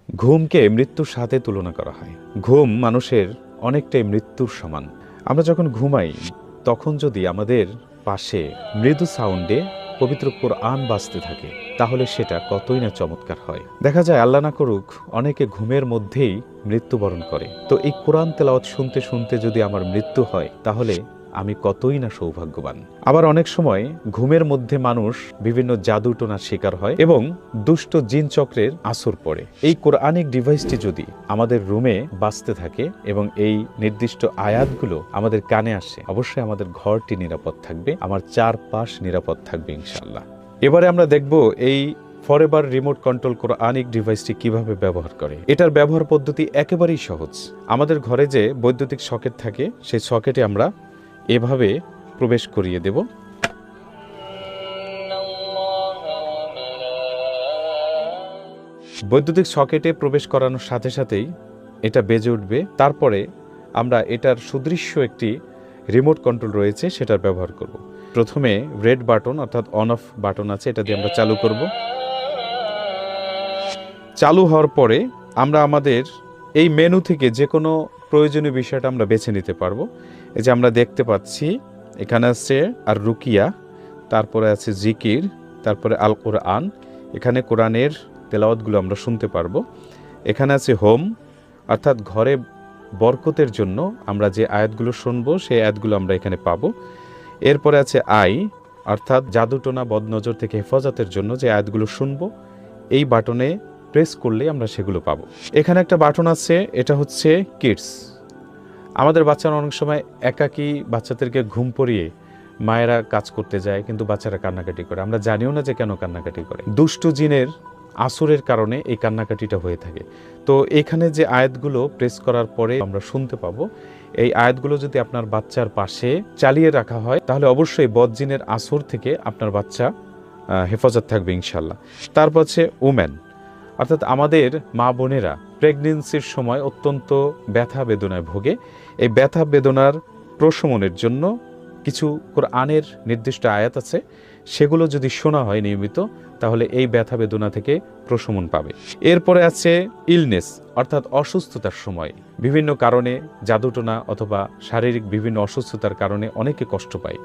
ঘুমকে মৃত্যুর সাথে তুলনা করা হয়। ঘুম মানুষের অনেকটাই মৃত্যুর সমান। আমরা যখন ঘুমাই তখন যদি আমাদের পাশে মৃদু সাউন্ডে পবিত্র কোরআন বাজতে থাকে তাহলে সেটা কতই না চমৎকার হয়। দেখা যায় আল্লাহ না করুক অনেকে ঘুমের মধ্যেই মৃত্যুবরণ করে। তো এই কোরআন তেলাওয়াত শুনতে শুনতে যদি আমার মৃত্যু হয় তাহলে আমি কতই না সৌভাগ্যবান। আবার অনেক সময় ঘুমের মধ্যে মানুষ বিভিন্ন জাদুটোনার শিকার হয় এবং দুষ্ট জিন চক্রের আসর পড়ে। এই কোরআনিক ডিভাইসটি যদি আমাদের রুমে বাজতে থাকে এবং এই নির্দিষ্ট আয়াতগুলো আমাদের কানে আসে, অবশ্যই আমাদের ঘরটি নিরাপদ থাকবে, আমার চারপাশ নিরাপদ থাকবে ইনশাআল্লাহ। এবারে আমরা দেখব এই ফরএভার রিমোট কন্ট্রোল কোরআনিক ডিভাইসটি কিভাবে ব্যবহার করে। এটার ব্যবহার পদ্ধতি একেবারেই সহজ। আমাদের ঘরে যে বৈদ্যুতিক সকেট থাকে সেই সকেটে আমরা এভাবে প্রবেশ করিয়ে দেব। বৈদ্যুতিক সকেটে প্রবেশ করানোর সাথে সাথেই এটা বেজে উঠবে। তারপরে আমরা এটার সুদৃশ্য একটি রিমোট কন্ট্রোল রয়েছে সেটার ব্যবহার করব। প্রথমে রেড বাটন অর্থাৎ অন অফ বাটন আছে, এটা দিয়ে আমরা চালু করব। চালু হওয়ার পরে আমরা আমাদের এই মেনু থেকে যে কোনো প্রয়োজনীয় বিষয়টা আমরা বেছে নিতে পারবো। এই যে আমরা দেখতে পাচ্ছি এখানে আছে আর রুকিয়া, তারপরে আছে জিকির, তারপরে আল কোরআন। এখানে কোরআনের তেলাওয়াতগুলো আমরা শুনতে পারবো। এখানে আছে হোম অর্থাৎ ঘরে বরকতের জন্য আমরা যে আয়াতগুলো শুনবো সেই আয়াতগুলো আমরা এখানে পাবো। এরপরে আছে আই অর্থাৎ জাদুটোনা বদনজর থেকে হেফাজতের জন্য যে আয়াতগুলো শুনবো, এই বাটনে প্রেস করলেই আমরা সেগুলো পাবো। এখানে একটা বাটন আছে, এটা হচ্ছে কিডস। আমাদের বাচ্চারা অনেক সময় একাকী বাচ্চাদেরকে ঘুম পড়িয়ে মায়েরা কাজ করতে যায় কিন্তু বাচ্চারা কান্নাকাটি করে। আমরা জানিও না যে কেন কান্নাকাটি করে। দুষ্ট জিনের আসরের কারণে এই কান্নাকাটিটা হয়ে থাকে। তো এখানে যে আয়াতগুলো প্রেস করার পরে আমরা শুনতে পাবো, এই আয়াতগুলো যদি আপনার বাচ্চার পাশে চালিয়ে রাখা হয় তাহলে অবশ্যই বদজিনের আসর থেকে আপনার বাচ্চা হেফাজত থাকবে ইনশাল্লাহ। তারপর হচ্ছে ওম্যান অর্থাৎ আমাদের মা বোনেরা প্রেগনেন্সির সময় অত্যন্ত ব্যথা বেদনায় ভোগে। এই ব্যথা বেদনার প্রশমনের জন্য কিছু কোরআনের নির্দিষ্ট আয়াত আছে, সেগুলো যদি শোনা হয় নিয়মিত তাহলে এই ব্যথা বেদনা থেকে প্রশমন পাবে। এরপরে আছে ইলনেস অর্থাৎ অসুস্থতার সময় বিভিন্ন কারণে জাদুটোনা অথবা শারীরিক বিভিন্ন অসুস্থতার কারণে অনেকে কষ্ট পায়।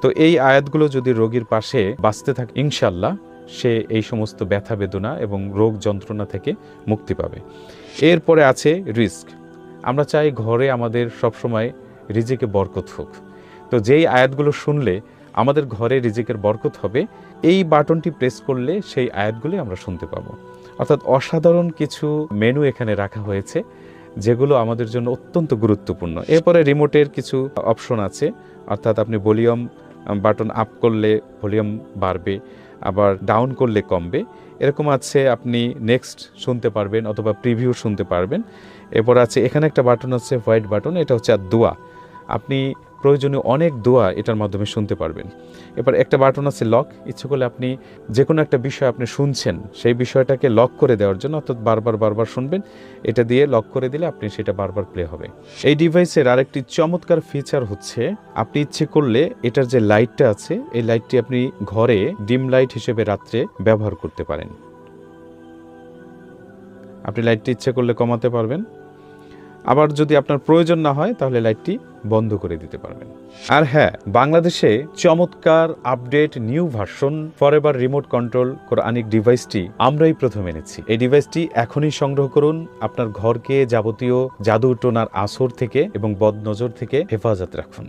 তো এই আয়াতগুলো যদি রোগীর পাশে বাঁচতে থাকে ইনশাল্লাহ সে এই সমস্ত ব্যথা বেদনা এবং রোগ যন্ত্রণা থেকে মুক্তি পাবে। এরপরে আছে রিস্ক। আমরা চাই ঘরে আমাদের সবসময় রিজিকে বরকত হোক। তো যেই আয়াতগুলো শুনলে আমাদের ঘরে রিজিকের বরকত হবে, এই বাটনটি প্রেস করলে সেই আয়াতগুলি আমরা শুনতে পাবো। অর্থাৎ অসাধারণ কিছু মেনু এখানে রাখা হয়েছে যেগুলো আমাদের জন্য অত্যন্ত গুরুত্বপূর্ণ। এরপরে রিমোটের কিছু অপশন আছে, অর্থাৎ আপনি ভলিউম বাটন আপ করলে ভলিউম বাড়বে, আবার ডাউন করলে কমবে, এরকম আছে। আপনি নেক্সট শুনতে পারবেন অথবা প্রিভিউ শুনতে পারবেন। এরপর আছে এখানে একটা বাটন আছে হোয়াইট বাটন, এটা হচ্ছে দোয়া। আপনি প্রয়োজনীয় অনেক দোয়া এটার মাধ্যমে শুনতে পারবেন। এবার একটা বাটন আছে লক। ইচ্ছে করলে আপনি যে কোনো একটা বিষয় আপনি শুনছেন সেই বিষয়টাকে লক করে দেওয়ার জন্য, অর্থাৎ বারবার শুনবেন, এটা দিয়ে লক করে দিলে আপনি সেটা বারবার প্লে হবে। এই ডিভাইসের আরেকটি চমৎকার ফিচার হচ্ছে আপনি ইচ্ছে করলে এটার যে লাইটটা আছে এই লাইটটি আপনি ঘরে ডিম লাইট হিসেবে রাত্রে ব্যবহার করতে পারেন। আপনি লাইটটি ইচ্ছে করলে কমাতে পারবেন, আবার যদি আপনার প্রয়োজন না হয় তাহলে লাইটটি বন্ধ করে দিতে পারবেন। আর হ্যাঁ, বাংলাদেশে চমৎকার update new version forever remote control Quranic ডিভাইসটি আমরাই প্রথম এনেছি। এই ডিভাইসটি এখনই সংগ্রহ করুন, আপনার ঘরকে যাবতীয় জাদু টোনার আসর থেকে এবং বদনজর থেকে হেফাজত রাখুন।